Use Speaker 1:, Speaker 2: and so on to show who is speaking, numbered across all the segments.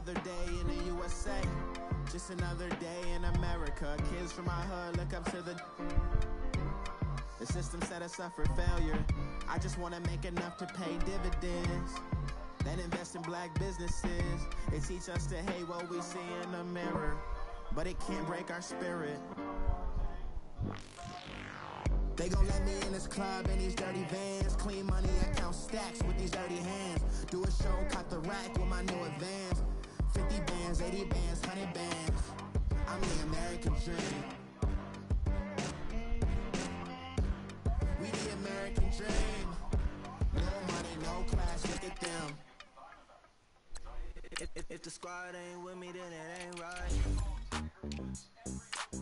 Speaker 1: another day in the USA. Just another day in America. Kids from my hood look up to the system set us up for failure. I just want to make enough to pay dividends, then invest in black businesses. They teach us to hate what we see in the mirror, but it can't break our spirit. They gon' let me in this club in these dirty vans. Clean money, I count stacks with these dirty hands. Do a show, cut the rack with my new advance. 50 bands, 80 bands, 100 bands. I'm the American dream. We the American dream. No money, no class, look at them. If the squad ain't with me, then it ain't right.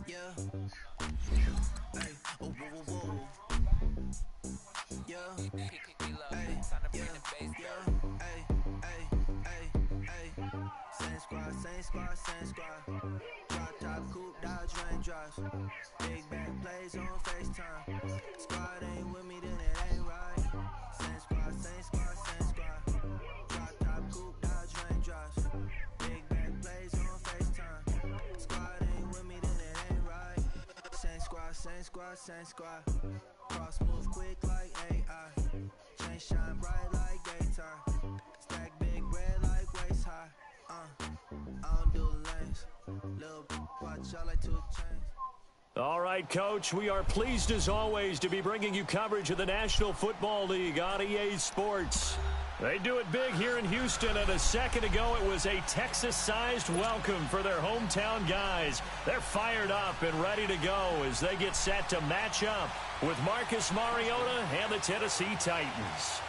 Speaker 1: Yeah. Hey, oh, whoa, whoa, whoa. Yeah. Hey, yeah, yeah. Hey, hey. Same squad, same squad, same squad. Drop top, coupe, dodge, raindrops. Big back plays on FaceTime. Squad ain't with me, then it ain't right. Same squad, same squad, same squad. Drop top, coupe, dodge, raindrops. Big back plays on FaceTime. Squad ain't with me, then it ain't right. Same squad, same squad, same squad. Cross move quick like AI. Chain shine bright like daytime. Stack big red like waist high. I don't do lanes. Little watch out like 2 chains.
Speaker 2: All right, Coach, we are pleased as always to be bringing you coverage of the National Football League on EA Sports. They do it big here in Houston, and a second ago it was a Texas-sized welcome for their hometown guys. They're fired up and ready to go as they get set to match up with Marcus Mariota and the Tennessee Titans.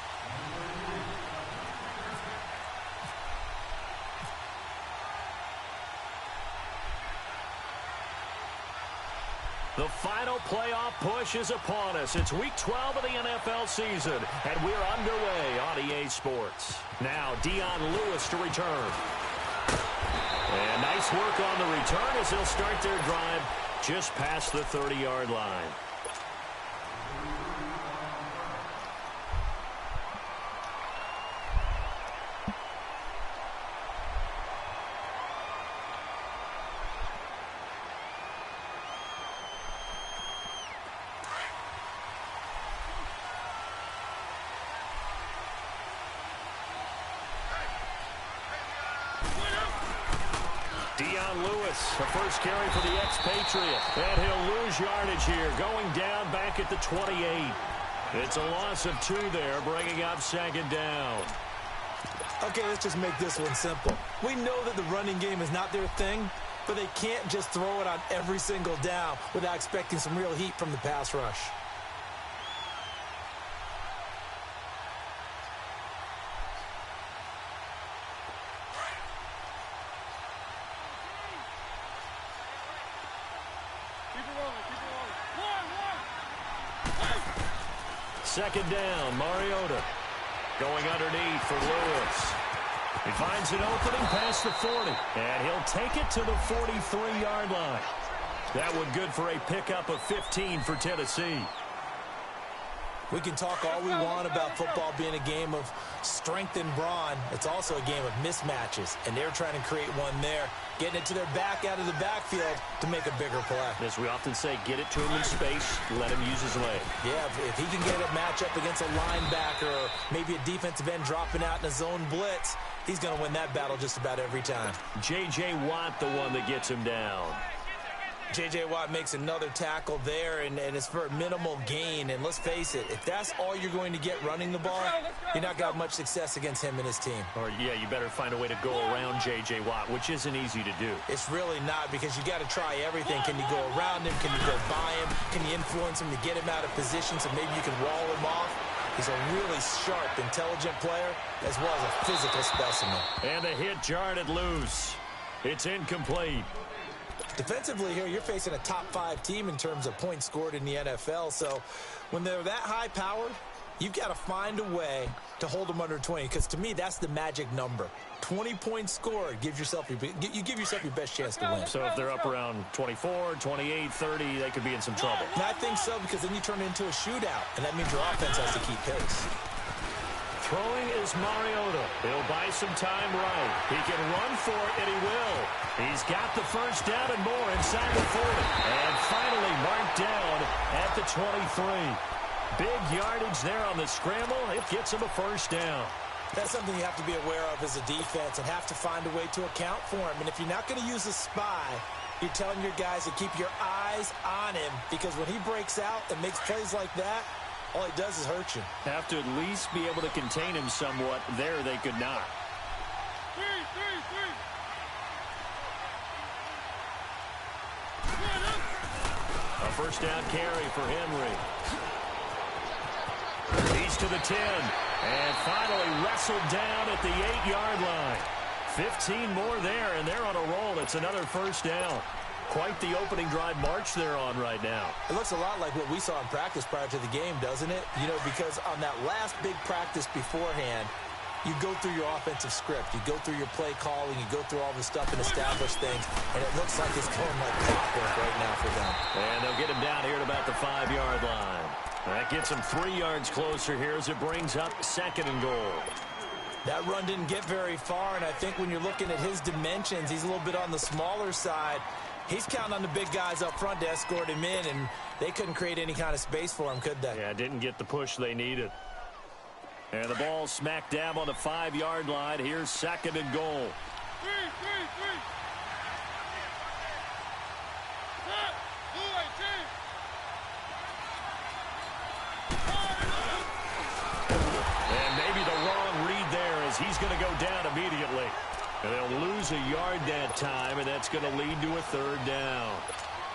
Speaker 2: The final playoff push is upon us. It's Week 12 of the NFL season, and we're underway on EA Sports. Now, Dion Lewis to return. And nice work on the return as they'll start their drive just past the 30-yard line. Dion Lewis, the first carry for the expatriate. And he'll lose yardage here, going down back at the 28. It's a loss of 2 there, bringing up second down.
Speaker 3: Okay, let's just make this one simple. We know that the running game is not their thing, but they can't just throw it on every single down without expecting some real heat from the pass rush.
Speaker 2: Second down, Mariota going underneath for Lewis. He finds an opening past the 40, and he'll take it to the 43-yard line. That one good for a pickup of 15 for Tennessee.
Speaker 3: We can talk all we want about football being a game of strength and brawn. It's also a game of mismatches, and they're trying to create one there, getting it to their back out of the backfield to make a bigger play.
Speaker 2: As we often say, get it to him in space, let him use his leg.
Speaker 3: Yeah, if he can get a matchup against a linebacker or maybe a defensive end dropping out in a zone blitz, he's going to win that battle just about every time.
Speaker 2: J.J. Watt, the one that gets him down.
Speaker 3: J.J. Watt makes another tackle there, and it's for a minimal gain. And let's face it, if that's all you're going to get running the ball, you're not going to have much success against him and his team.
Speaker 2: Or, yeah, you better find a way to go around J.J. Watt, which isn't easy to do.
Speaker 3: It's really not, because you got to try everything. Can you go around him? Can you go by him? Can you influence him to get him out of position so maybe you can wall him off? He's a really sharp, intelligent player, as well as a physical specimen.
Speaker 2: And the hit jarred loose. It's incomplete.
Speaker 3: Defensively here, you're facing a top-5 team in terms of points scored in the NFL. So when they're that high-powered, you've got to find a way to hold them under 20. Because to me, that's the magic number. 20 points scored gives yourself you give yourself your best chance to win.
Speaker 2: So if they're up around 24, 28, 30, they could be in some trouble.
Speaker 3: And I think so, because then you turn it into a shootout, and that means your offense has to keep pace.
Speaker 2: Throwing is Mariota. He'll buy some time right. He can run for it, and he will. He's got the first down and more inside the 40. And finally marked down at the 23. Big yardage there on the scramble. It gets him a first down.
Speaker 3: That's something you have to be aware of as a defense and have to find a way to account for him. And if you're not going to use a spy, you're telling your guys to keep your eyes on him, because when he breaks out and makes plays like that, all he does is hurt you.
Speaker 2: Have to at least be able to contain him somewhat. There they could not. A first down carry for Henry. He's to the 10. And finally wrestled down at the 8-yard line. 15 more there, and they're on a roll. It's another first down. Quite the opening drive march they're on right now.
Speaker 3: It looks a lot like what we saw in practice prior to the game, doesn't it? You know, because on that last big practice beforehand, you go through your offensive script. You go through your play calling. You go through all the stuff and establish things. And it looks like it's going like clockwork right now for them.
Speaker 2: And they'll get him down here at about the 5-yard line. That gets him 3 yards closer here as it brings up 2nd and goal.
Speaker 3: That run didn't get very far, and I think when you're looking at his dimensions, he's a little bit on the smaller side. He's counting on the big guys up front to escort him in, and they couldn't create any kind of space for him, could they?
Speaker 2: Yeah, didn't get the push they needed. And the ball smack dab on the 5-yard line. Here's 2nd and goal. And maybe the wrong read there, as he's going to go down immediately. And they'll lose a yard that time, and that's going to lead to a 3rd down.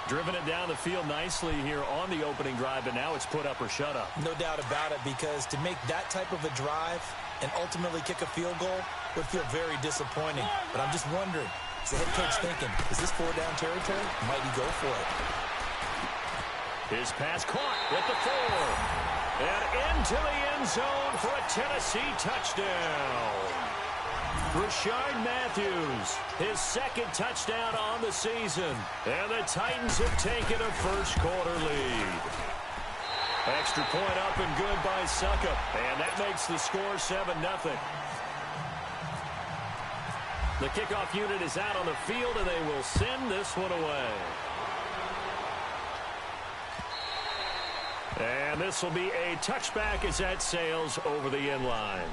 Speaker 2: Driven it down the field nicely here on the opening drive, but now it's put up or shut up.
Speaker 3: No doubt about it, because to make that type of a drive and ultimately kick a field goal would feel very disappointing. But I'm just wondering, is the head coach thinking, is this 4-down territory? Might he go for it?
Speaker 2: His pass caught at the 4. And into the end zone for a Tennessee touchdown. Rashard Matthews, his 2nd touchdown on the season. And the Titans have taken a first-quarter lead. Extra point up and good by Suckup. And that makes the score 7-0. The kickoff unit is out on the field, and they will send this one away. And this will be a touchback as that sails over the end line.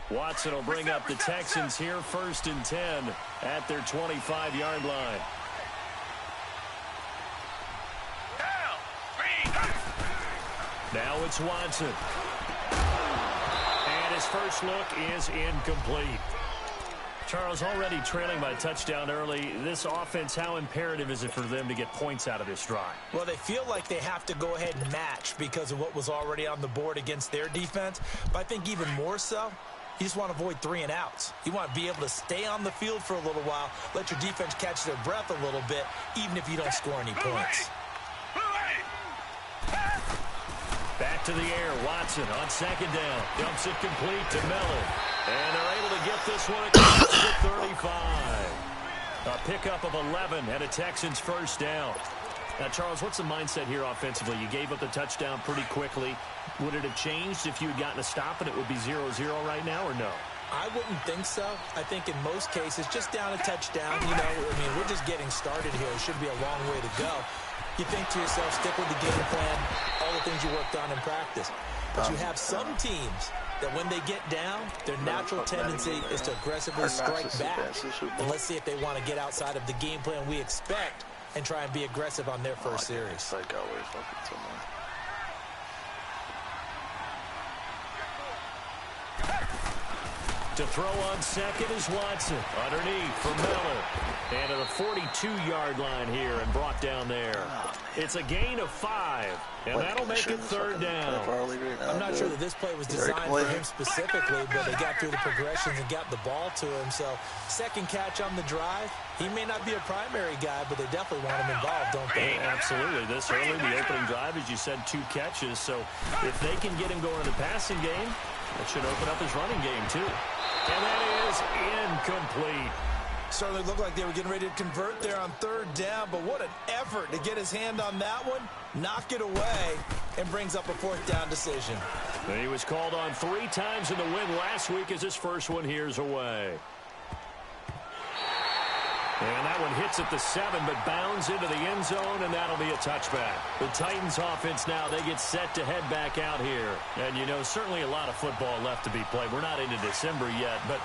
Speaker 2: Watson will bring up the Texans here 1st and 10 at their 25-yard line. Now it's Watson. And his first look is incomplete. Charles, already trailing by a touchdown early. This offense, how imperative is it for them to get points out of this drive?
Speaker 3: Well, they feel like they have to go ahead and match because of what was already on the board against their defense. But I think even more so, you just want to avoid 3 and outs. You want to be able to stay on the field for a little while, let your defense catch their breath a little bit, even if you don't score any points.
Speaker 2: Back to the air. Watson on 2nd down. Dumps it complete to Miller. And they're able to get this one across the 35. A pickup of 11 and a Texans first down. Now, Charles, what's the mindset here offensively? You gave up the touchdown pretty quickly. Would it have changed if you had gotten a stop and it would be 0-0 right now, or no?
Speaker 3: I wouldn't think so. I think in most cases, just down a touchdown, you know, I mean, we're just getting started here. It should be a long way to go. You think to yourself, stick with the game plan, all the things you worked on in practice. But you have some teams that when they get down, their natural tendency is to aggressively strike back. And let's see if they want to get outside of the game plan we expect and try and be aggressive on their first series.
Speaker 2: To throw on 2nd is Watson. Underneath for Miller. And at the 42-yard line here and brought down there. It's a gain of 5. And that'll make it 3rd down.
Speaker 3: I'm not sure that this play was designed for him specifically, but they got through the progressions and got the ball to him. So 2nd catch on the drive. He may not be a primary guy, but they definitely want him involved, don't they?
Speaker 2: Absolutely. This early, the opening drive, as you said, 2 catches. So if they can get him going in the passing game, that should open up his running game, too. And that is incomplete.
Speaker 3: Certainly looked like they were getting ready to convert there on third down, but what an effort to get his hand on that one, knock it away, and brings up a fourth down decision.
Speaker 2: He was called on 3 times in the win last week as his first one here's away. And that one hits at the 7, but bounds into the end zone, and that'll be a touchback. The Titans offense now, they get set to head back out here. And, you know, certainly a lot of football left to be played. We're not into December yet, but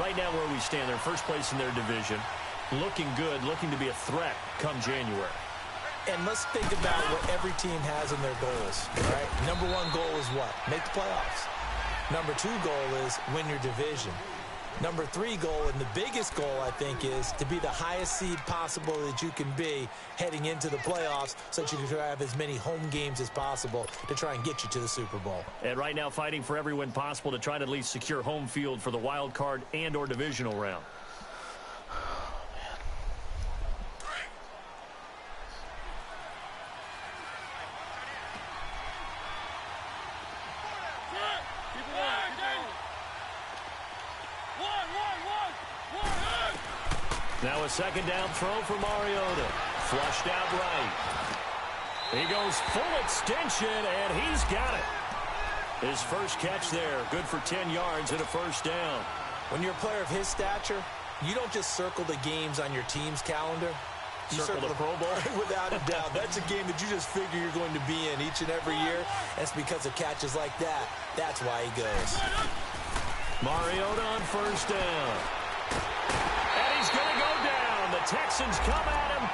Speaker 2: right now where we stand, they're first place in their division. Looking good, looking to be a threat come January.
Speaker 3: And let's think about what every team has in their goals, right? Number 1 goal is what? Make the playoffs. Number 2 goal is win your division. Number 3 goal, and the biggest goal, I think, is to be the highest seed possible that you can be heading into the playoffs so that you can have as many home games as possible to try and get you to the Super Bowl.
Speaker 2: And right now fighting for every win possible to try to at least secure home field for the wild card and or divisional round. Now a second down throw for Mariota. Flushed out right. He goes full extension, and he's got it. His first catch there, good for 10 yards and a first down.
Speaker 3: When you're a player of his stature, you don't just circle the games on your team's calendar. You
Speaker 2: circle the Pro Bowl?
Speaker 3: Without a doubt. That's a game that you just figure you're going to be in each and every year. That's because of catches like that. That's why he goes.
Speaker 2: Mariota on first down. And he's going to go down. The Texans come at him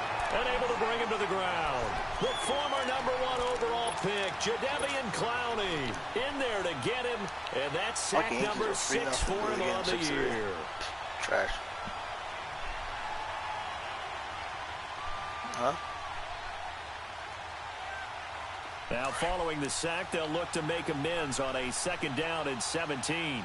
Speaker 2: and able to bring him to the ground. The former number 1 overall pick, Jadeveon Clowney, in there to get him. And that's sack number 6 for him on the year.
Speaker 4: Trash. Huh?
Speaker 2: Now following the sack, they'll look to make amends on a second down and 17.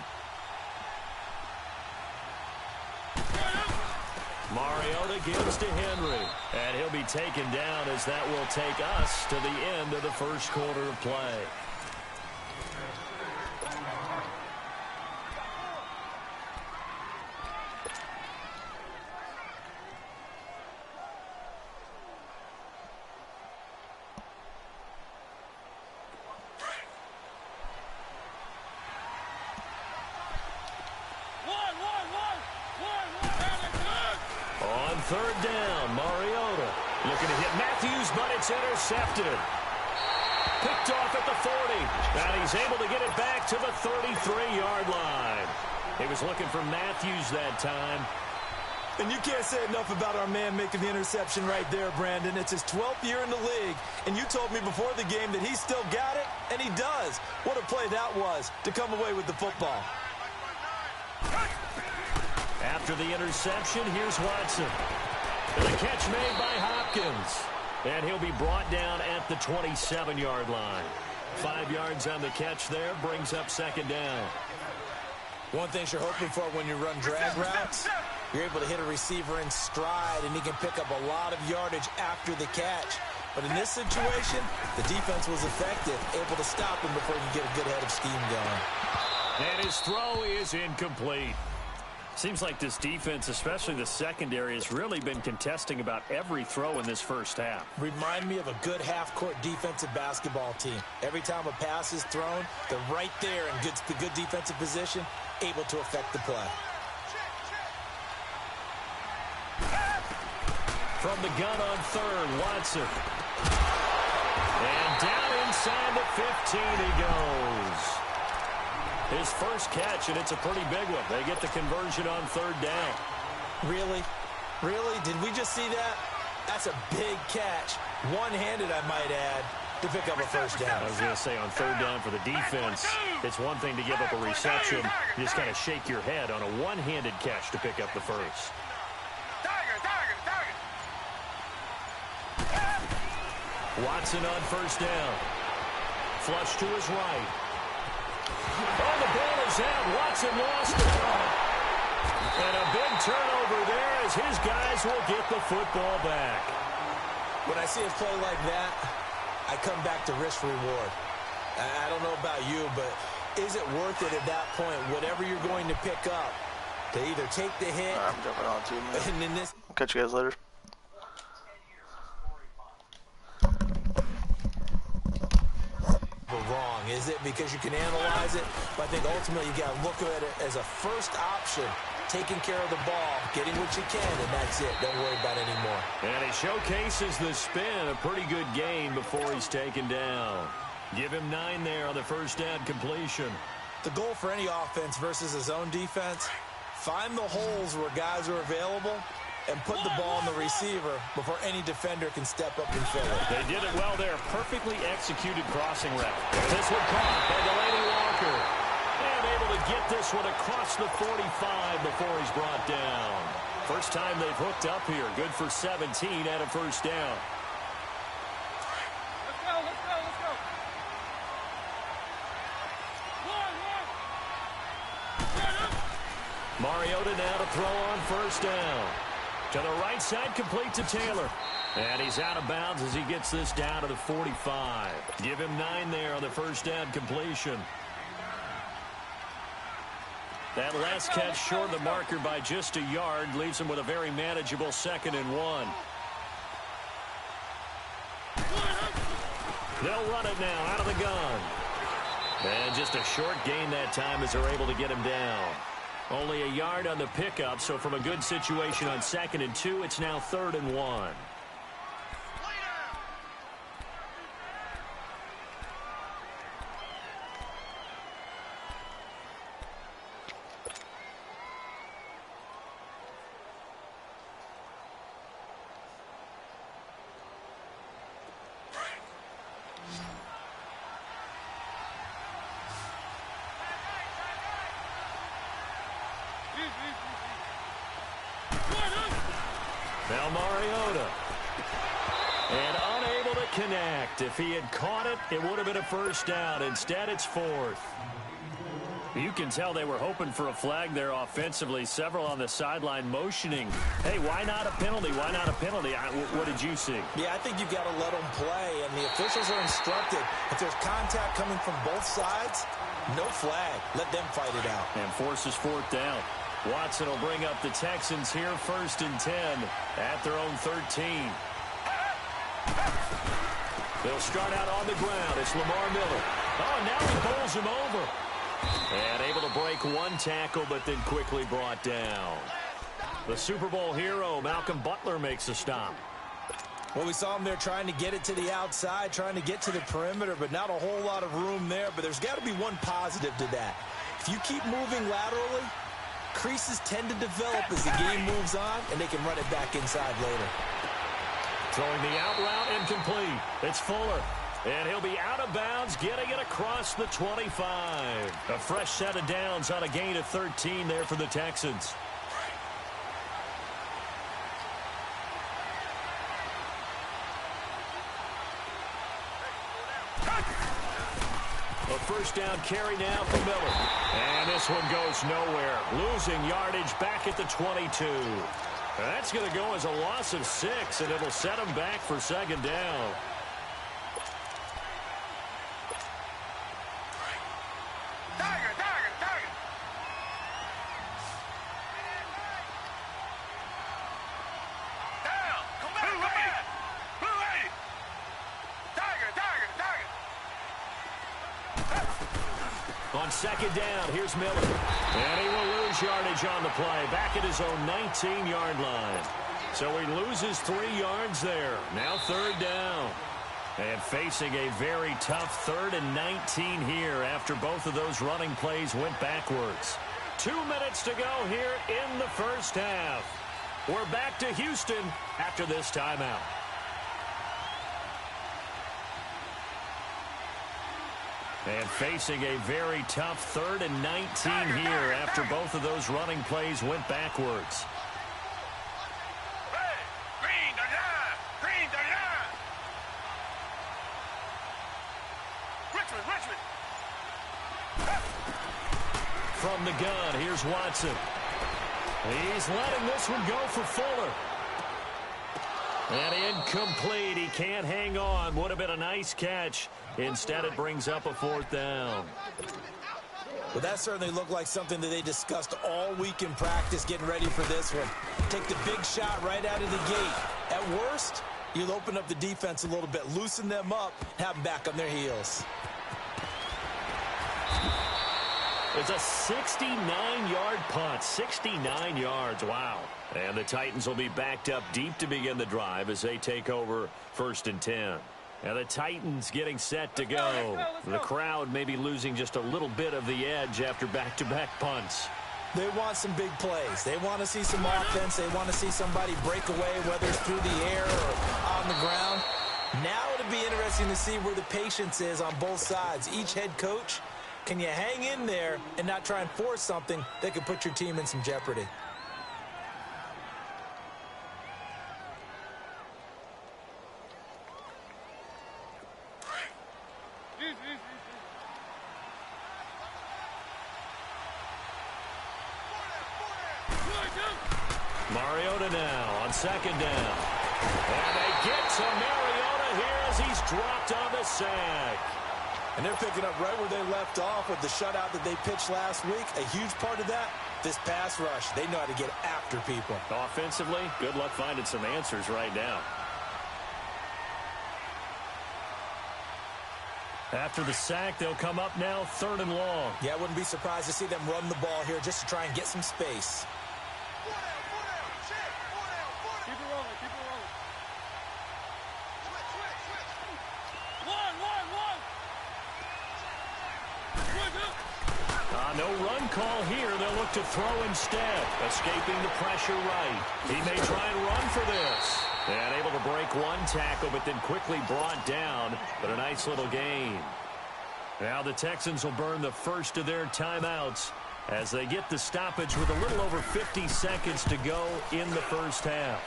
Speaker 2: Mariota gives to Henry, and he'll be taken down as that will take us to the end of the first quarter of play. Third down, Mariota looking to hit Matthews, but it's intercepted. Picked off at the 40, and he's able to get it back to the 33-yard line. He was looking for Matthews that time.
Speaker 3: And you can't say enough about our man making the interception right there, Brandon. It's his 12th year in the league, and you told me before the game that he still got it, and he does. What a play that was to come away with the football.
Speaker 2: After the interception, here's Watson. And the catch made by Hopkins. And he'll be brought down at the 27-yard line. 5 yards on the catch there, brings up second down.
Speaker 3: One thing you're hoping for when you run drag routes, you're able to hit a receiver in stride, and he can pick up a lot of yardage after the catch. But in this situation, the defense was effective, able to stop him before you get a good head of steam going.
Speaker 2: And his throw is incomplete. Seems like this defense, especially the secondary, has really been contesting about every throw in this first half.
Speaker 3: Remind me of a good half-court defensive basketball team. Every time a pass is thrown, they're right there in good defensive position, able to affect the play.
Speaker 2: From the gun on third, Watson. And down inside the 15 he goes. His first catch, and it's a pretty big one. They get the conversion on third down.
Speaker 3: Really? Really? Did we just see that? That's a big catch. One-handed, I might add, to pick up a first down.
Speaker 2: I was going to say, on third down for the defense, it's one thing to give up a reception. You just kind of shake your head on a one-handed catch to pick up the first. Watson on first down. Flush to his right. Oh, the ball is out. Watson lost it. And a big turnover there as his guys will get the football back.
Speaker 3: When I see a play like that, I come back to risk-reward. I don't know about you, but is it worth it at that point, whatever you're going to pick up, to either take the hit.
Speaker 4: I'm jumping on too, man.
Speaker 3: And in this,
Speaker 4: I'll catch you guys later.
Speaker 3: wrong, is it? Because you can analyze it, but I think ultimately you got to look at it as a first option, taking care of the ball, getting what you can, and that's it. Don't worry about it anymore.
Speaker 2: And he showcases the spin, a pretty good gain before he's taken down. Give him 9 there on the first down completion.
Speaker 3: The goal for any offense versus his own defense, find the holes where guys are available and put the ball on the receiver before any defender can step up and fill it.
Speaker 2: They did it well there. Perfectly executed crossing route. This one caught by Delaney Walker. And able to get this one across the 45 before he's brought down. First time they've hooked up here. Good for 17 at a first down.
Speaker 5: Let's go, let's go, let's go.
Speaker 2: Mariota now to throw on first down. To the right side, complete to Taylor. And he's out of bounds as he gets this down to the 45. Give him 9 there on the first down completion. That last catch short of the marker by just a yard leaves him with a very manageable 2nd and 1. They'll run it now out of the gun. And just a short gain that time as they're able to get him down. Only a yard on the pickup, so from a good situation on 2nd and 2, it's now 3rd and 1. Now Mariota. And unable to connect. If he had caught it, it would have been a first down. Instead, it's 4th. You can tell they were hoping for a flag there offensively. Several on the sideline motioning. Hey, why not a penalty? Why not a penalty? What did you see?
Speaker 3: Yeah, I think you've got to let them play, and the officials are instructed. If there's contact coming from both sides, no flag. Let them fight it out.
Speaker 2: And forces 4th down. Watson will bring up the Texans here 1st and 10 at their own 13. They'll start out on the ground. It's Lamar Miller. Oh, and now he bowls him over. And able to break one tackle, but then quickly brought down. The Super Bowl hero, Malcolm Butler, makes a stop.
Speaker 3: Well, we saw him there trying to get it to the outside, trying to get to the perimeter, but not a whole lot of room there. But there's got to be one positive to that. If you keep moving laterally, creases tend to develop as the game moves on, and they can run it back inside later.
Speaker 2: Throwing the out route incomplete. It's Fuller. And he'll be out of bounds, getting it across the 25. A fresh set of downs on a gain of 13 there for the Texans. A first down carry now for Miller. And this one goes nowhere. Losing yardage back at the 22. That's going to go as a loss of 6, and it'll set him back for 2nd down. On 2nd down, here's Miller. And he will lose yardage on the play. Back at his own 19-yard line. So he loses 3 yards there. Now 3rd down. And facing a very tough 3rd and 19 here after both of those running plays went backwards. 2 minutes to go here in the first half. We're back to Houston after this timeout. And facing a very tough 3rd and 19 here after both of those running plays went backwards. From the gun, here's Watson. He's letting this one go for Fuller. And incomplete. He can't hang on. Would have been a nice catch. Instead, it brings up a 4th down.
Speaker 3: Well, that certainly looked like something that they discussed all week in practice, getting ready for this one. Take the big shot right out of the gate. At worst, you'll open up the defense a little bit, loosen them up, have them back on their heels.
Speaker 2: It's a 69-yard punt. 69 yards. Wow. And the Titans will be backed up deep to begin the drive as they take over 1st and 10. And the Titans getting set to go. The crowd may be losing just a little bit of the edge after back-to-back punts.
Speaker 3: They want some big plays. They want to see some offense. They want to see somebody break away, whether it's through the air or on the ground. Now it'll be interesting to see where the patience is on both sides. Each head coach, can you hang in there and not try and force something that could put your team in some jeopardy?
Speaker 2: Mariota now on 2nd down. And they get to Mariota here as he's dropped on the sack.
Speaker 3: And they're picking up right where they left off with the shutout that they pitched last week. A huge part of that, this pass rush. They know how to get after people.
Speaker 2: Offensively, good luck finding some answers right now. After the sack, they'll come up now 3rd and long.
Speaker 3: Yeah, I wouldn't be surprised to see them run the ball here just to try and get some space.
Speaker 2: No run call here. They'll look to throw instead. Escaping the pressure right. He may try and run for this. And able to break one tackle, but then quickly brought down. But a nice little gain. Now the Texans will burn the first of their timeouts as they get the stoppage with a little over 50 seconds to go in the first half.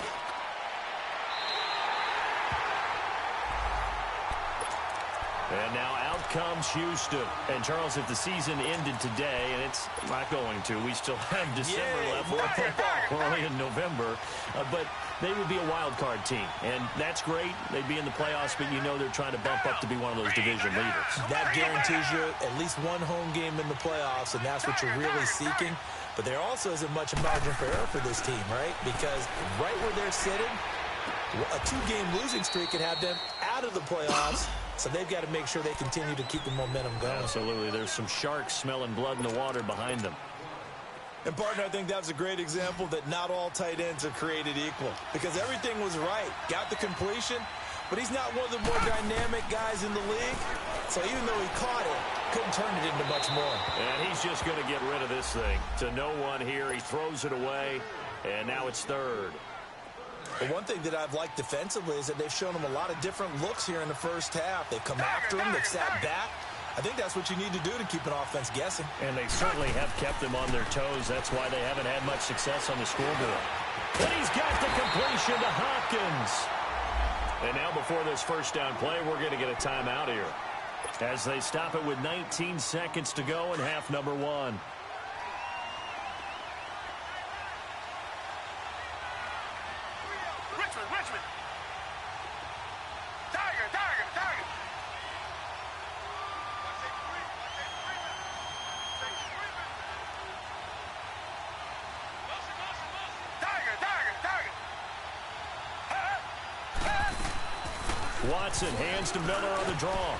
Speaker 2: And now out comes Houston. And, Charles, if the season ended today, and it's not going to, we still have December left. We're only in November. But they would be a wild card team. And that's great. They'd be in the playoffs, but you know they're trying to bump up to be one of those division leaders.
Speaker 3: That guarantees you at least one home game in the playoffs, and that's what you're really seeking. But there also isn't much margin for error for this team, right? Because right where they're sitting, a 2-game losing streak could have them out of the playoffs. So they've got to make sure they continue to keep the momentum going.
Speaker 2: Absolutely. There's some sharks smelling blood in the water behind them.
Speaker 3: And, partner, I think that's a great example that not all tight ends are created equal. Because everything was right. Got the completion, but he's not one of the more dynamic guys in the league. So even though he caught it, couldn't turn it into much more.
Speaker 2: And he's just going to get rid of this thing. To no one here. He throws it away, and now it's 3rd.
Speaker 3: But one thing that I've liked defensively is that they've shown him a lot of different looks here in the first half. They've come after him. They've sat back. I think that's what you need to do to keep an offense guessing.
Speaker 2: And they certainly have kept them on their toes. That's why they haven't had much success on the scoreboard. And he's got the completion to Hopkins. And now before this first down play, we're going to get a timeout here as they stop it with 19 seconds to go in half number 1.
Speaker 5: Richmond. Tiger.
Speaker 2: Watson hands to Miller on the draw.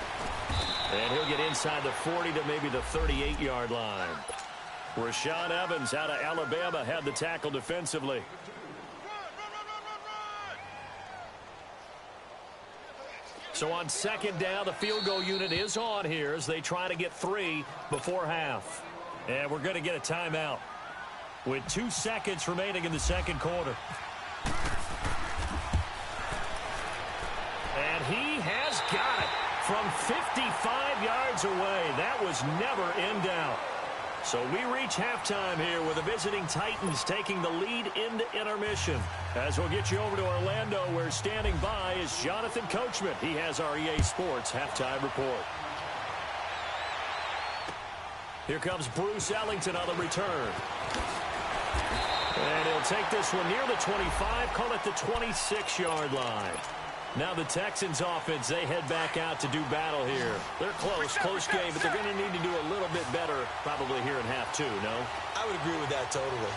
Speaker 2: And he'll get inside the 40 to maybe the 38-yard line. Rashaan Evans out of Alabama had the tackle defensively. So on 2nd down, the field goal unit is on here as they try to get 3 before half. And we're going to get a timeout with 2 seconds remaining in the second quarter. And he has got it from 55 yards away. That was never in doubt. So we reach halftime here with the visiting Titans taking the lead into intermission. As we'll get you over to Orlando, where standing by is Jonathan Coachman. He has our EA Sports halftime report. Here comes Bruce Ellington on the return. And he'll take this one near the 25, call it the 26-yard line. Now the Texans offense, they head back out to do battle here. They're close game, but they're going to need to do a little bit better probably here too, no?
Speaker 3: I would agree with that totally.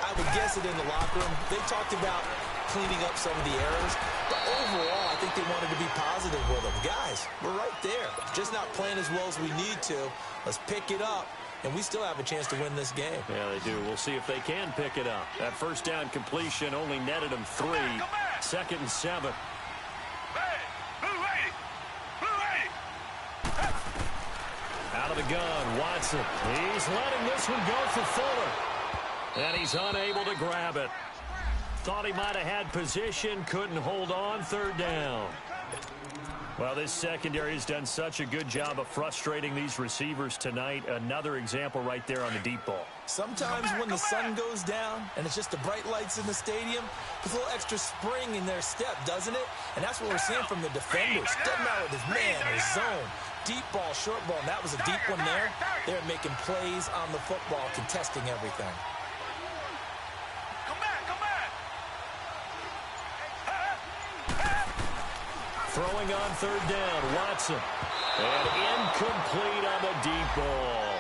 Speaker 3: I would guess it in the locker room. They talked about cleaning up some of the errors, but overall, I think they wanted to be positive with them. Guys, we're right there. Just not playing as well as we need to. Let's pick it up, and we still have a chance to win this game.
Speaker 2: Yeah, they do. We'll see if they can pick it up. That first down completion only netted them 3. 2nd and 7. Out of the gun, Watson. He's letting this one go for Fuller. And he's unable to grab it. Thought he might have had position, couldn't hold on. 3rd down. Well, this secondary has done such a good job of frustrating these receivers tonight. Another example right there on the deep ball.
Speaker 3: Sometimes when the sun goes down and it's just the bright lights in the stadium, there's a little extra spring in their step, doesn't it? And that's what we're seeing from the defenders. Doesn't matter with his man or his zone. Deep ball, short ball, and that was a deep one there. They're making plays on the football, contesting everything.
Speaker 2: Throwing on 3rd down, Watson. And incomplete on the deep ball.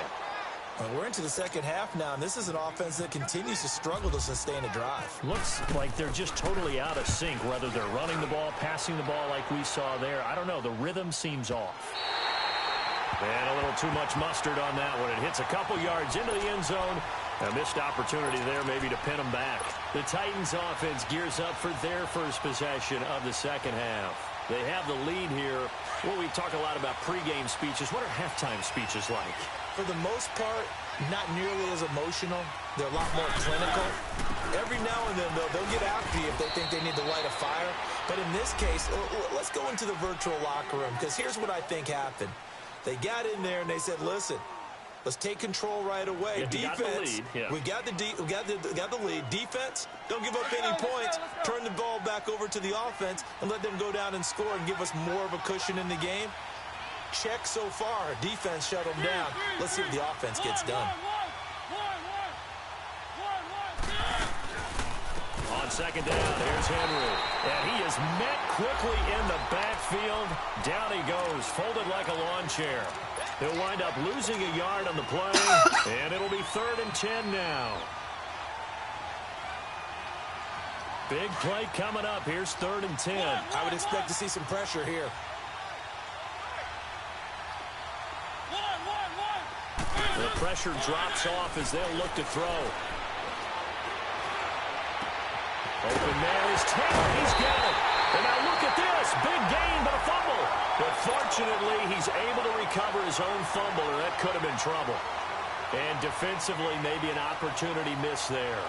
Speaker 3: Well, we're into the second half now, and this is an offense that continues to struggle to sustain a drive.
Speaker 2: Looks like they're just totally out of sync, whether they're running the ball, passing the ball like we saw there. I don't know. The rhythm seems off. And a little too much mustard on that one. It hits a couple yards into the end zone. A missed opportunity there maybe to pin them back. The Titans offense gears up for their first possession of the second half. They have the lead here. Well, we talk a lot about pregame speeches. What are halftime speeches like?
Speaker 3: For the most part, not nearly as emotional. They're a lot more clinical. Every now and then, they'll get after you if they think they need to light a fire. But in this case, let's go into the virtual locker room, because here's what I think happened. They got in there and they said, listen, let's take control right away.
Speaker 2: Yeah,
Speaker 3: Defense, we got the lead. Defense, don't give up any points. Turn the ball back over to the offense and let them go down and score and give us more of a cushion in the game. Check so far. Defense shut them down. Let's see if the offense gets done.
Speaker 2: On 2nd down, here's Henry. And he is met quickly in the backfield. Down he goes, folded like a lawn chair. He'll wind up losing a yard on the play, and it'll be 3rd and 10 now. Big play coming up. Here's 3rd and 10.
Speaker 3: I would expect to see some pressure here.
Speaker 2: The pressure drops off as they'll look to throw. Open man is Taylor. He's got it. And now look at this. Big gain, but a fumble. But fortunately, he's able to recover his own fumble, or that could have been trouble. And defensively, maybe an opportunity missed there.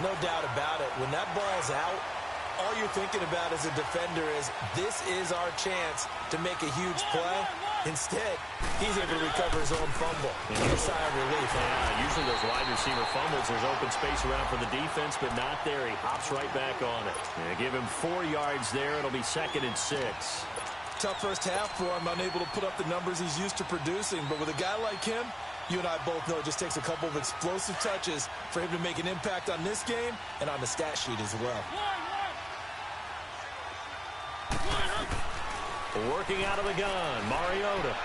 Speaker 3: No doubt about it. When that ball's out, all you're thinking about as a defender is, this is our chance to make a huge play. Instead, he's able to recover his own fumble. A sigh of relief.
Speaker 2: Yeah, usually those wide receiver fumbles, there's open space around for the defense, but not there. He hops right back on it. Yeah, give him 4 yards there. It'll be 2nd and 6.
Speaker 3: Tough first half for him, unable to put up the numbers he's used to producing. But with a guy like him, you and I both know it just takes a couple of explosive touches for him to make an impact on this game and on the stat sheet as well.
Speaker 2: Working out of the gun, Mariota.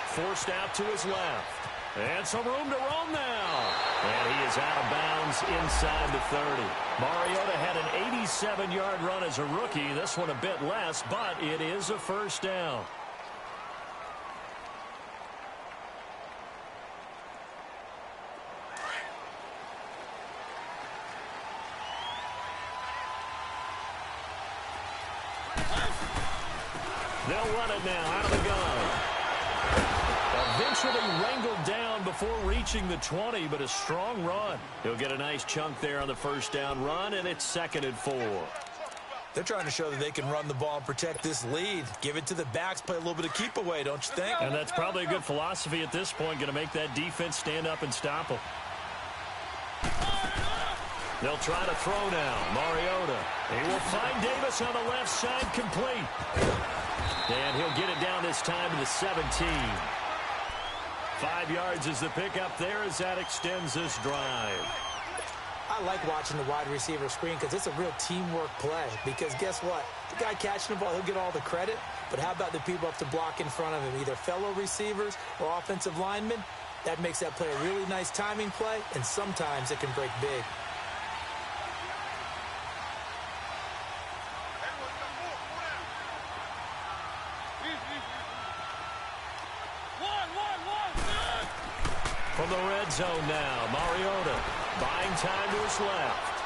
Speaker 2: Forced out to his left. And some room to roam now. And he is out of bounds inside the 30. Mariota had an 87-yard run as a rookie. This one a bit less, but it is a first down. They'll run it now out of the gun. Eventually wrangled down before reaching the 20, but a strong run. He'll get a nice chunk there on the first down run, and it's 2nd and 4.
Speaker 3: They're trying to show that they can run the ball and protect this lead. Give it to the backs, play a little bit of keep away, don't you think?
Speaker 2: And that's probably a good philosophy at this point, going to make that defense stand up and stop them. They'll try to throw now. Mariota. He will find Davis on the left side, complete. And he'll get it down this time to the 17. 5 yards is the pickup there as that extends this drive.
Speaker 5: I like watching the wide receiver screen because it's a real teamwork play. Because guess what? The guy catching the ball, he'll get all the credit. But how about the people up to block in front of him, either fellow receivers or offensive linemen? That makes that play a really nice timing play, and sometimes it can break big.
Speaker 2: From the red zone now, Mariota buying time to his left.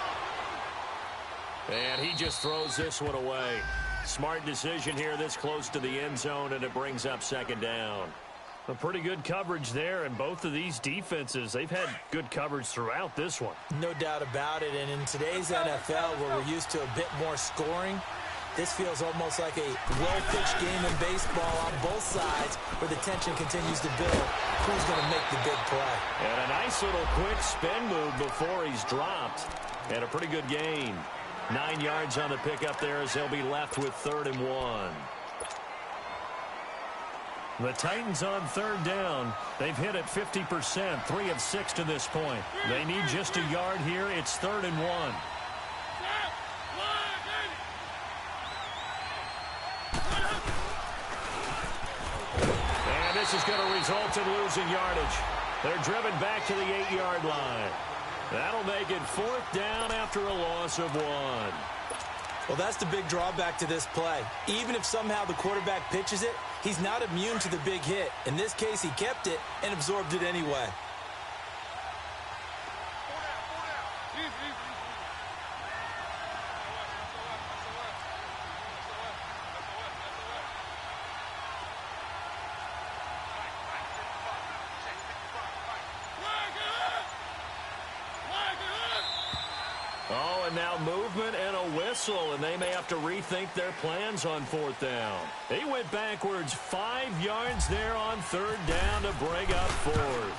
Speaker 2: And he just throws this one away. Smart decision here this close to the end zone, and it brings up second down. A pretty good coverage there, and both of these defenses, they've had good coverage throughout this one.
Speaker 5: No doubt about it, and in today's NFL, where we're used to a bit more scoring, this feels almost like a well-pitched game in baseball on both sides where the tension continues to build. Who's going to make the big play?
Speaker 2: And a nice little quick spin move before he's dropped. And a pretty good gain. 9 yards on the pickup there as they'll be left with 3rd and 1. The Titans on 3rd down. They've hit it 50%, 3 of 6 to this point. They need just a yard here. It's 3rd and 1. This is going to result in losing yardage. They're driven back to the 8-yard line. That'll make it 4th down after a loss of 1.
Speaker 5: Well, that's the big drawback to this play. Even if somehow the quarterback pitches it, he's not immune to the big hit. In this case, he kept it and absorbed it anyway.
Speaker 2: And now movement and a whistle, and they may have to rethink their plans on 4th down. He went backwards 5 yards there on 3rd down to break up 4th.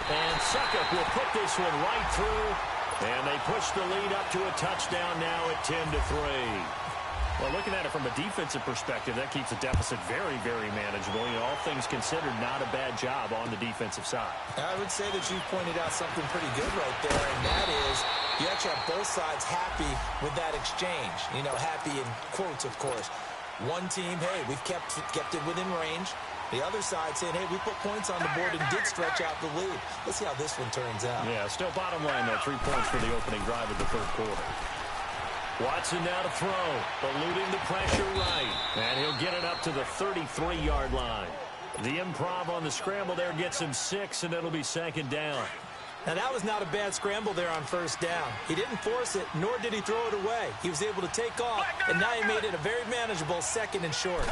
Speaker 2: And Suckup will put this one right through, and they push the lead up to a touchdown now at 10-3. Well, looking at it from a defensive perspective, that keeps the deficit very, very manageable. You know, all things considered, not a bad job on the defensive side.
Speaker 5: I would say that you pointed out something pretty good right there, and that is you actually have both sides happy with that exchange. You know, happy in quotes, of course. One team, hey, we've kept it within range. The other side saying, hey, we put points on the board and did stretch out the lead. Let's see how this one turns out.
Speaker 2: Yeah, still bottom line, though, 3 points for the opening drive of the 3rd quarter. Watson now to throw, eluding the pressure right. And he'll get it up to the 33-yard line. The improv on the scramble there gets him 6, and it'll be 2nd down.
Speaker 5: Now, that was not a bad scramble there on 1st down. He didn't force it, nor did he throw it away. He was able to take off, and now he made it a very manageable 2nd and short.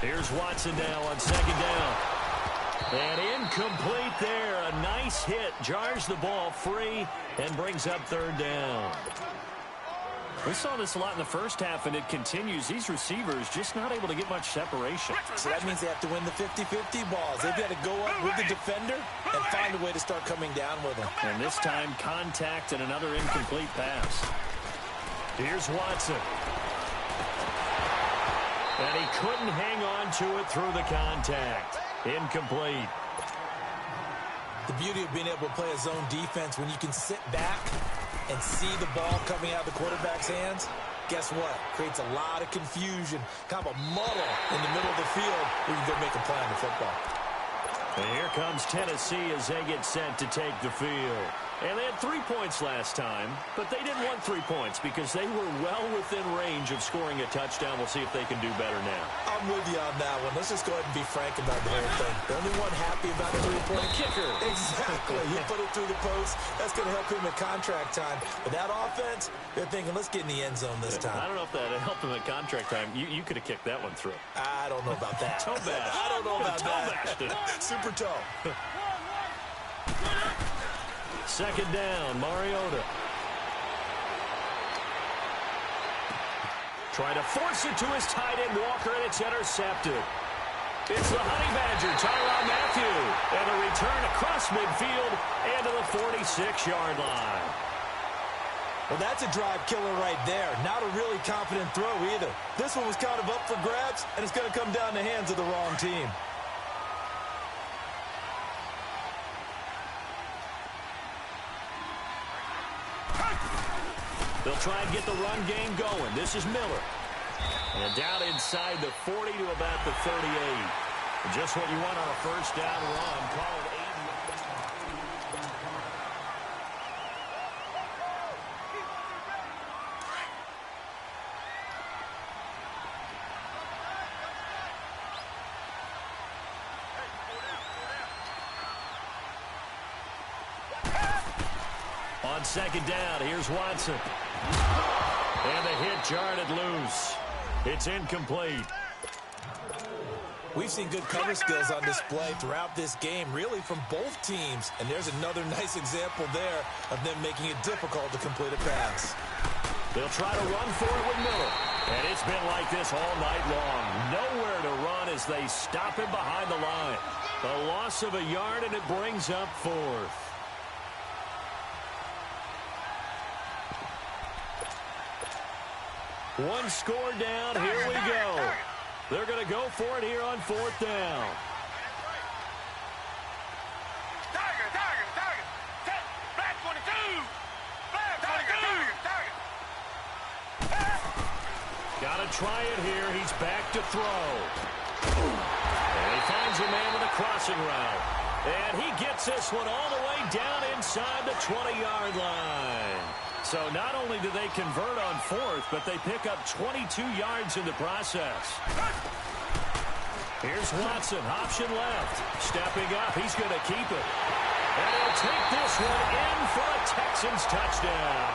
Speaker 2: Here's Watson now on 2nd down. And incomplete there. A nice hit. Jars the ball free and brings up 3rd down. We saw this a lot in the first half, and it continues. These receivers just not able to get much separation.
Speaker 5: So that means they have to win the 50-50 balls. They've got to go up with the defender and find a way to start coming down with him.
Speaker 2: And this time, contact and another incomplete pass. Here's Watson. And he couldn't hang on to it through the contact. Incomplete.
Speaker 5: The beauty of being able to play a zone defense when you can sit back and see the ball coming out of the quarterback's hands, guess what? Creates a lot of confusion, kind of a muddle in the middle of the field where you can go make a play on the football.
Speaker 2: And here comes Tennessee as they get set to take the field. And they had 3 points last time, but they didn't want 3 points because they were well within range of scoring a touchdown. We'll see if they can do better now.
Speaker 5: I'm with you on that one. Let's just go ahead and be frank about the whole thing. The only one happy about the 3-point
Speaker 2: kicker.
Speaker 5: Exactly. You put it through the post. That's going to help him at contract time. But that offense, they're thinking, let's get in the end zone this time.
Speaker 2: I don't know if that helped him at contract time. You could have kicked that one through.
Speaker 5: I don't know about that.
Speaker 2: Toe bash.
Speaker 5: I don't know about that. Super toe.
Speaker 2: 2nd down, Mariota. Trying to force it to his tight end, Walker, and it's intercepted. It's the Honey Badger, Tyrann Mathieu, and a return across midfield and to the 46-yard line.
Speaker 5: Well, that's a drive killer right there. Not a really confident throw either. This one was kind of up for grabs, and it's going to come down the hands of the wrong team.
Speaker 2: They'll try and get the run game going. This is Miller. And down inside the 40 to about the 38. Just what you want on a first down run. Call it 8. On second down, here's Watson. And the hit jarred it loose. It's incomplete.
Speaker 3: We've seen good cover skills on display throughout this game, really from both teams. And there's another nice example there of them making it difficult to complete a pass.
Speaker 2: They'll try to run for it with Miller. And it's been like this all night long. Nowhere to run as they stop him behind the line. A loss of a yard, and it brings up fourth. One score down. Here we go. They're going to go for it here on fourth down. Got to try it here. He's back to throw. And he finds a man with a crossing route. And he gets this one all the way down inside the 20-yard line. So not only do they convert on fourth, but they pick up 22 yards in the process. Here's Watson, option left. Stepping up, he's going to keep it. And he'll take this one in for a Texans touchdown.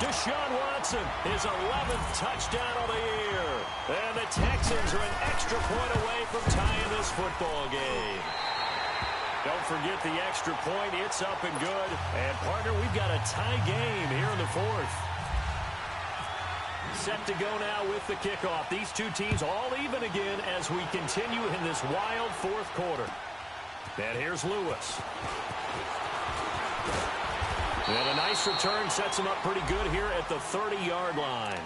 Speaker 2: Deshaun Watson, his 11th touchdown of the year. And the Texans are an extra point away from tying this football game. Don't forget the extra point. It's up and good. And, partner, we've got a tie game here in the fourth. Set to go now with the kickoff. These two teams all even again as we continue in this wild fourth quarter. And here's Lewis. And a nice return sets him up pretty good here at the 30-yard line.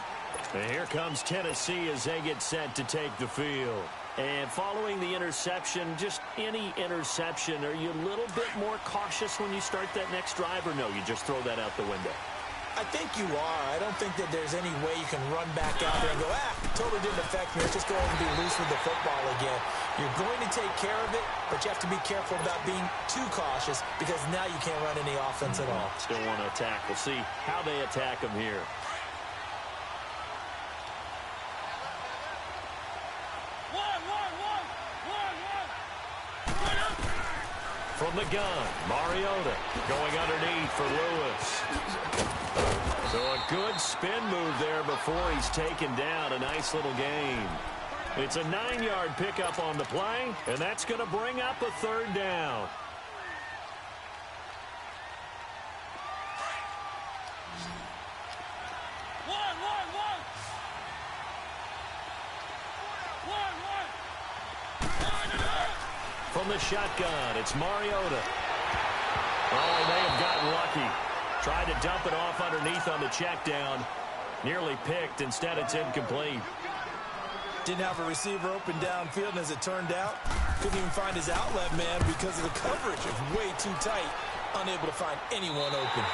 Speaker 2: And here comes Tennessee as they get set to take the field. And following the interception, just any interception, are you a little bit more cautious when you start that next drive, or no, you just throw that out the window?
Speaker 3: I think you are. I don't think that there's any way you can run back out there and go, totally didn't affect me. Let's just go and be loose with the football again. You're going to take care of it, but you have to be careful about being too cautious because now you can't run any offense at all.
Speaker 2: Still want to attack. We'll see how they attack them here. From the gun, Mariota going underneath for Lewis. So a good spin move there before he's taken down. A nice little gain. It's a 9-yard pickup on the play, and that's going to bring up a third down. From the shotgun, it's Mariota. Oh, he may have gotten lucky. Tried to dump it off underneath on the check down. Nearly picked. Instead, it's incomplete.
Speaker 3: Didn't have a receiver open downfield, and as it turned out, couldn't even find his outlet man because of the coverage. It was way too tight. Unable to find anyone open.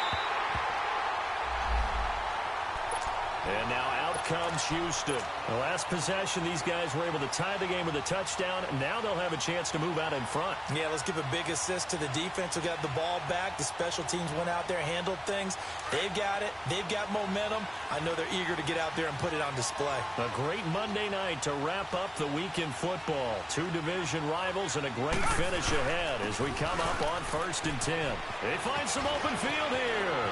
Speaker 2: And now out comes Houston. The last possession, these guys were able to tie the game with a touchdown. Now they'll have a chance to move out in front.
Speaker 3: Yeah, let's give a big assist to the defense who got the ball back. The special teams went out there, handled things. They've got it. They've got momentum. I know they're eager to get out there and put it on display.
Speaker 2: A great Monday night to wrap up the week in football. Two division rivals and a great finish ahead as we come up on 1st and 10. They find some open field here.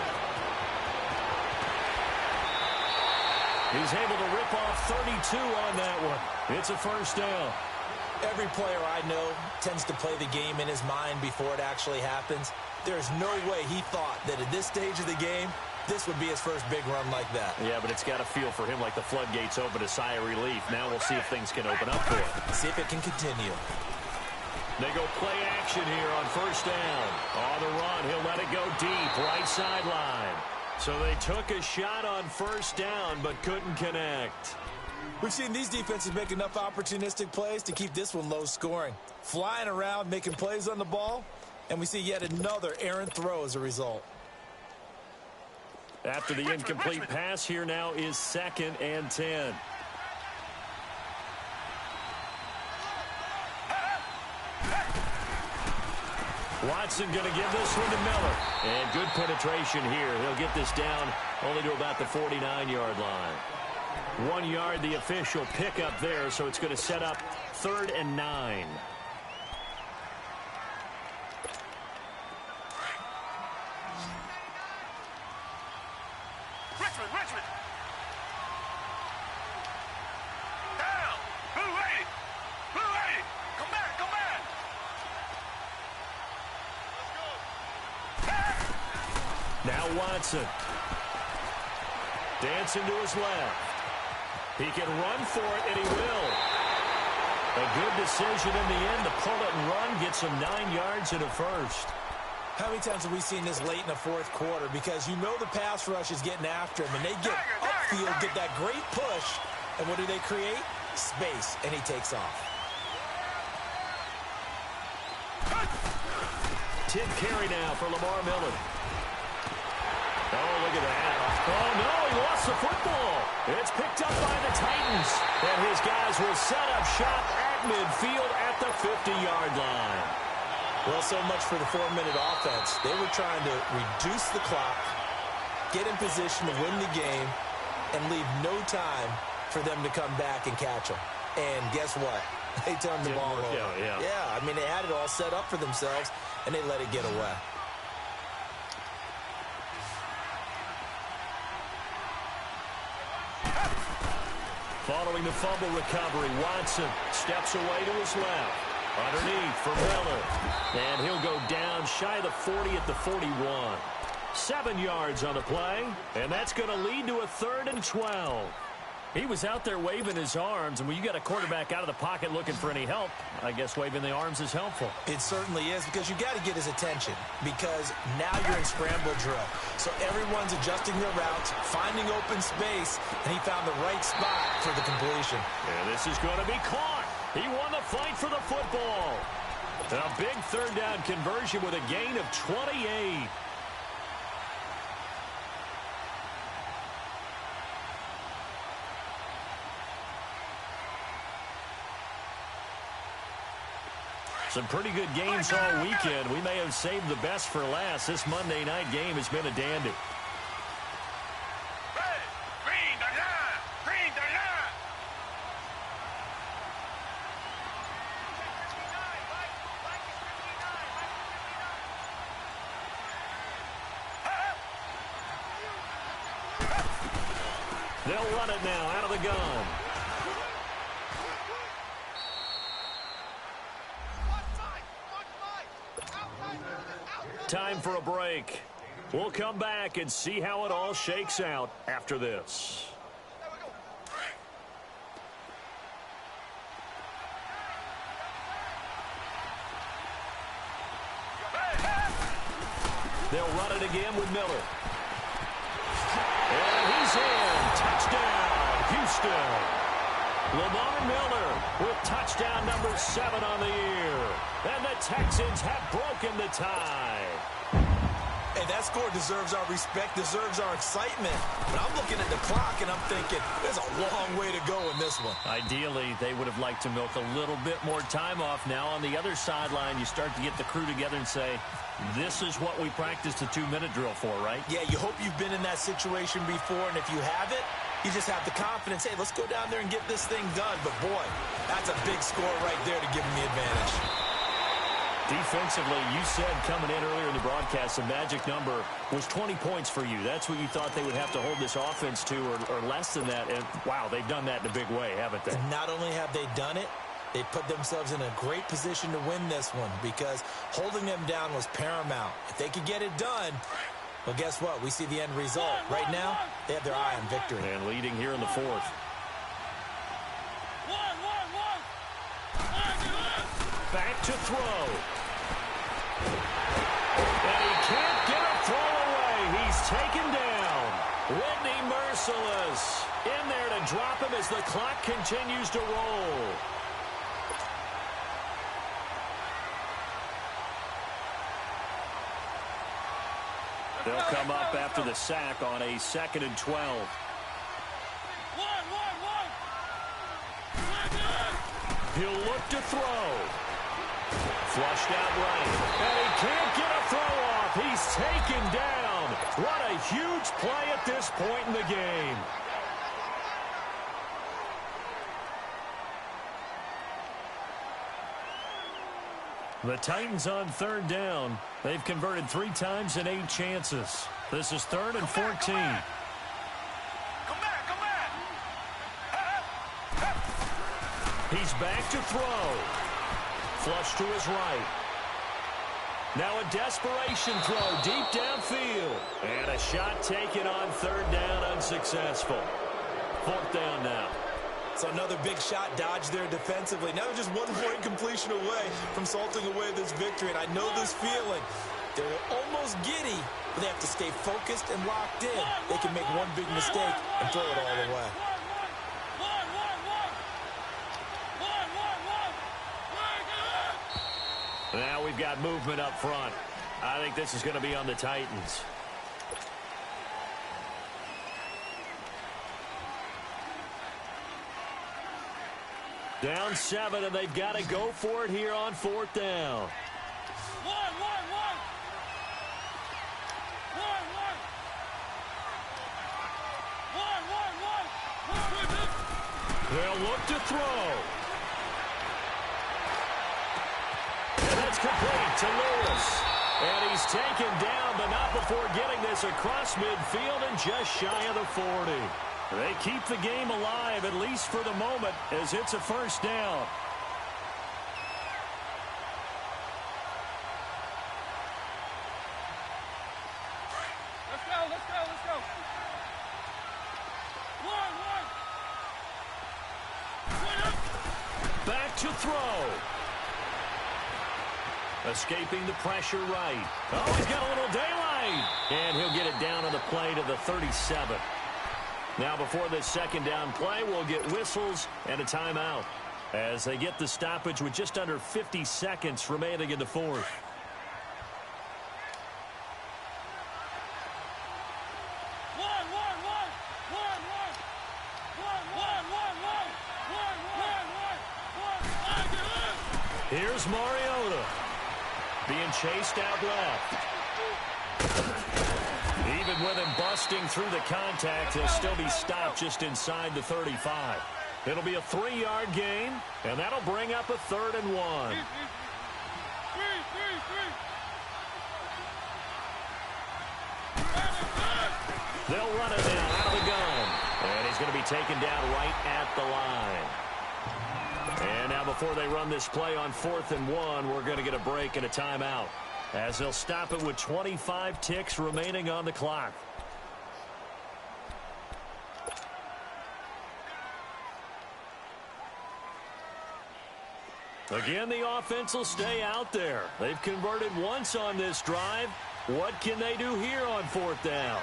Speaker 2: He's able to rip off 32 on that one. It's a first down.
Speaker 3: Every player I know tends to play the game in his mind before it actually happens. There's no way he thought that at this stage of the game, this would be his first big run like that.
Speaker 2: Yeah, but it's got to feel for him like the floodgates open, a sigh of relief. Now we'll see if things can open up for him.
Speaker 3: See if it can continue.
Speaker 2: They go play action here on first down. On the run, he'll let it go deep, right sideline. So they took a shot on first down, but couldn't connect.
Speaker 3: We've seen these defenses make enough opportunistic plays to keep this one low scoring. Flying around, making plays on the ball, and we see yet another errant throw as a result.
Speaker 2: After the incomplete pass, here now is 2nd and 10. Watson going to give this one to Miller. And good penetration here. He'll get this down only to about the 49-yard line. 1 yard, the official pickup there, so it's going to set up 3rd and 9.
Speaker 6: Richmond. Down. Blue 80. Come back. Let's go.
Speaker 2: Now Watson. Dancing to his left. He can run for it, and he will. A good decision in the end to pull it and run, gets him 9 yards and a first.
Speaker 3: How many times have we seen this late in the fourth quarter? Because you know the pass rush is getting after him, and they get upfield, get that great push, and what do they create? Space, and he takes off.
Speaker 2: Tip carry now for Lamar Miller. Oh, look at that. Oh, no, he lost the football. It's picked up by the Titans, and his guys will set up shop at midfield at the 50-yard line.
Speaker 3: Well, so much for the 4-minute offense. They were trying to reduce the clock, get in position to win the game, and leave no time for them to come back and catch them. And guess what? They turned the ball over. Yeah, I mean, they had it all set up for themselves, and they let it get away.
Speaker 2: Following the fumble recovery, Watson steps away to his left. Underneath for Miller. And he'll go down shy of the 40 at the 41. 7 yards on the play. And that's going to lead to a 3rd and 12. He was out there waving his arms, and when you got a quarterback out of the pocket looking for any help, I guess waving the arms is helpful.
Speaker 3: It certainly is, because you got to get his attention, because now you're in scramble drill. So everyone's adjusting their routes, finding open space, and he found the right spot for the completion.
Speaker 2: And this is going to be caught. He won the fight for the football. A big 3rd down conversion with a gain of 28. Some pretty good games all weekend. We may have saved the best for last. This Monday night game has been a dandy. They'll run it now out of the gun. Time for a break. We'll come back and see how it all shakes out after this. They'll run it again with Miller. And he's in. Touchdown, Houston. Lamar Miller with touchdown number 7 on the year. And the Texans have broken the tie.
Speaker 3: Hey, that score deserves our respect, deserves our excitement. But I'm looking at the clock, and I'm thinking, there's a long way to go in this one.
Speaker 2: Ideally, they would have liked to milk a little bit more time off. Now, on the other sideline, you start to get the crew together and say, this is what we practiced a 2-minute drill for, right?
Speaker 3: Yeah, you hope you've been in that situation before, and if you haven't, you just have the confidence, hey, let's go down there and get this thing done. But, boy, that's a big score right there to give them the advantage.
Speaker 2: Defensively, you said coming in earlier in the broadcast, the magic number was 20 points for you. That's what you thought they would have to hold this offense to, or less than that. And, wow, they've done that in a big way, haven't they?
Speaker 3: And not only have they done it, they put themselves in a great position to win this one, because holding them down was paramount. If they could get it done, well, guess what? We see the end result. Right now, they have their eye on victory.
Speaker 2: And leading here in the 4th. Back to throw. And he can't get a throw away. He's taken down. Whitney merciless. In there to drop him as the clock continues to roll. They'll come up after the sack on a 2nd and 12. He'll look to throw. Flushed out right. And he can't get a throw off. He's taken down. What a huge play at this point in the game. The Titans on third down. They've converted 3 times in 8 chances. This is 3rd and 14.
Speaker 6: Come back.
Speaker 2: He's back to throw. Flush to his right. Now a desperation throw deep downfield. And a shot taken on third down, unsuccessful. 4th down now.
Speaker 3: So another big shot dodged there defensively. Now they're just 1-point completion away from salting away this victory. And I know this feeling. They're almost giddy, but they have to stay focused and locked in. They can make one big mistake and throw it all the way.
Speaker 2: Now we've got movement up front. I think this is going to be on the Titans. Down 7, and they've got to go for it here on 4th down. They'll look to throw. And that's complete to Lewis. And he's taken down, but not before getting this across midfield and just shy of the 40. They keep the game alive, at least for the moment, as it's a 1st down.
Speaker 6: Let's go.
Speaker 2: Back to throw. Escaping the pressure right. Oh, he's got a little daylight. And he'll get it down on the play to the 37. Now before this 2nd down play, we'll get whistles and a timeout as they get the stoppage with just under 50 seconds remaining in the 4th. Here's Mariota being chased out left. Even with him busting through the contact, he'll still be stopped just inside the 35. It'll be a 3-yard gain, and that'll bring up a 3rd and 1. They'll run it down out of the gun. And he's going to be taken down right at the line. And now before they run this play on 4th and 1, we're going to get a break and a timeout, as they'll stop it with 25 ticks remaining on the clock. Again, the offense will stay out there. They've converted once on this drive. What can they do here on 4th down?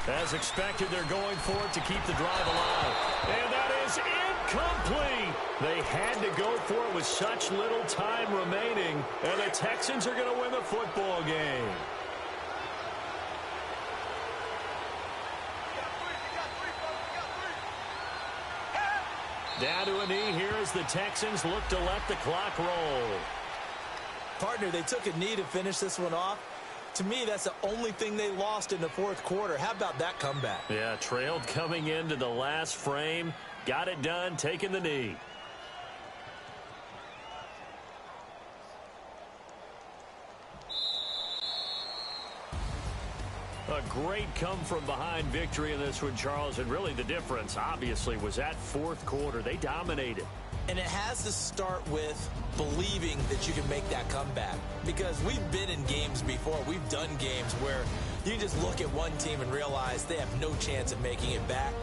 Speaker 2: As expected, they're going for it to keep the drive alive. And that is incomplete. They had to go for it with such little time remaining. And the Texans are going to win the football game. Down to a knee here as the Texans look to let the clock roll.
Speaker 3: Partner, they took a knee to finish this one off. To me, that's the only thing they lost in the 4th quarter. How about that comeback?
Speaker 2: Yeah, trailed coming into the last frame. Got it done, taking the knee. A great come-from-behind victory in this one, Charles. And really the difference, obviously, was that 4th quarter. They dominated.
Speaker 3: And it has to start with believing that you can make that comeback. Because we've been in games before. We've done games where you just look at one team and realize they have no chance of making it back.